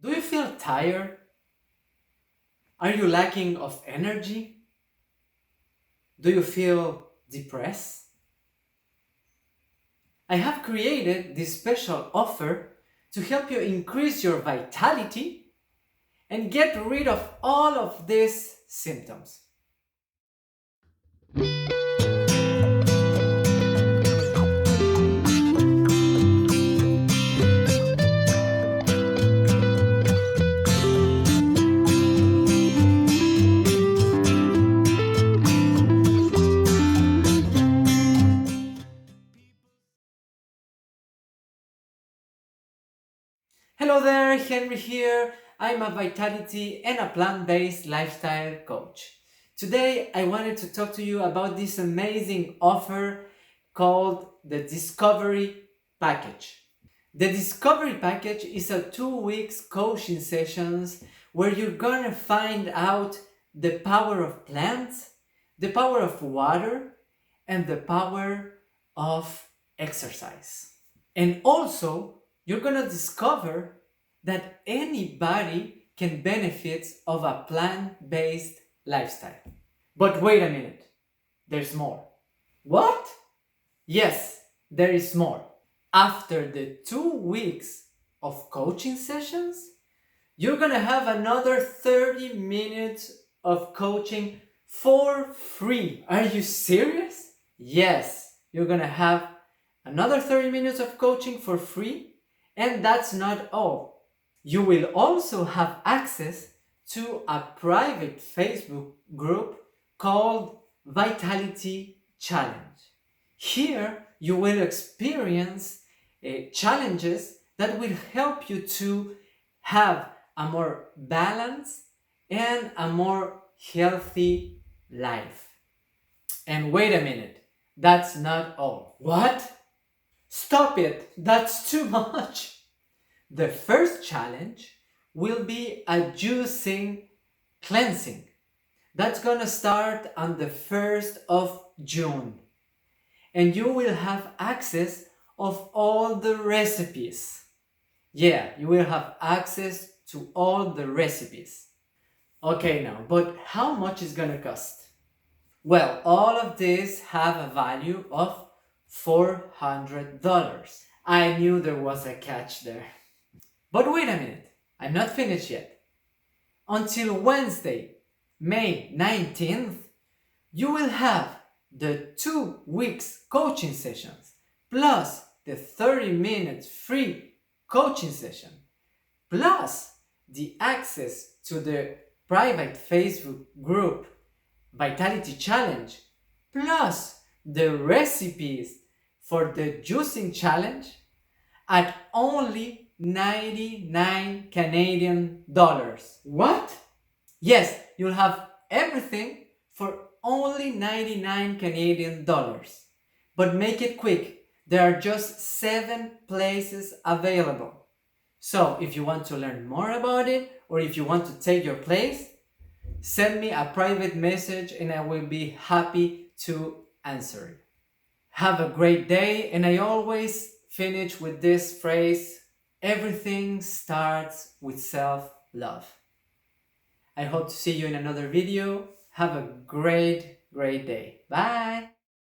Do you feel tired? Are you lacking of energy? Do you feel depressed? I have created this special offer to help you increase your vitality and get rid of all of these symptoms. Hello there, Henry here. I'm a vitality and a plant-based lifestyle coach. Today I wanted to talk to you about this amazing offer called the Discovery Package. The Discovery Package is a 2 weeks coaching sessions where you're gonna find out the power of plants, the power of water, and the power of exercise. And also, you're gonna discover that anybody can benefit of a plant-based lifestyle. But wait a minute, there's more. What? Yes, there is more. After the 2 weeks of coaching sessions, you're gonna have another 30 minutes of coaching for free. Are you serious? Yes, you're gonna have another 30 minutes of coaching for free, and that's not all. You will also have access to a private Facebook group called Vitality Challenge. Here you will experience challenges that will help you to have a more balanced and a more healthy life. And wait a minute, that's not all. What? Stop it, that's too much. The first challenge will be a juicing cleansing. That's gonna start on the 1st of June. And you will have access of all the recipes. Yeah, you will have access to all the recipes. Okay now, but how much is gonna cost? Well, all of this have a value of $400. I knew there was a catch there. But wait a minute, I'm not finished yet. Until Wednesday, May 19th, you will have the 2 weeks coaching sessions, plus the 30 minutes free coaching session, plus the access to the private Facebook group Vitality Challenge, plus the recipes for the juicing challenge at only 99 Canadian dollars. What? Yes, you'll have everything for only 99 Canadian dollars. But make it quick. There are just 7 places available. So if you want to learn more about it, or if you want to take your place, send me a private message and I will be happy to answer it. Have a great day, and I always finish with this phrase: everything starts with self-love. I hope to see you in another video. Have a great day. Bye!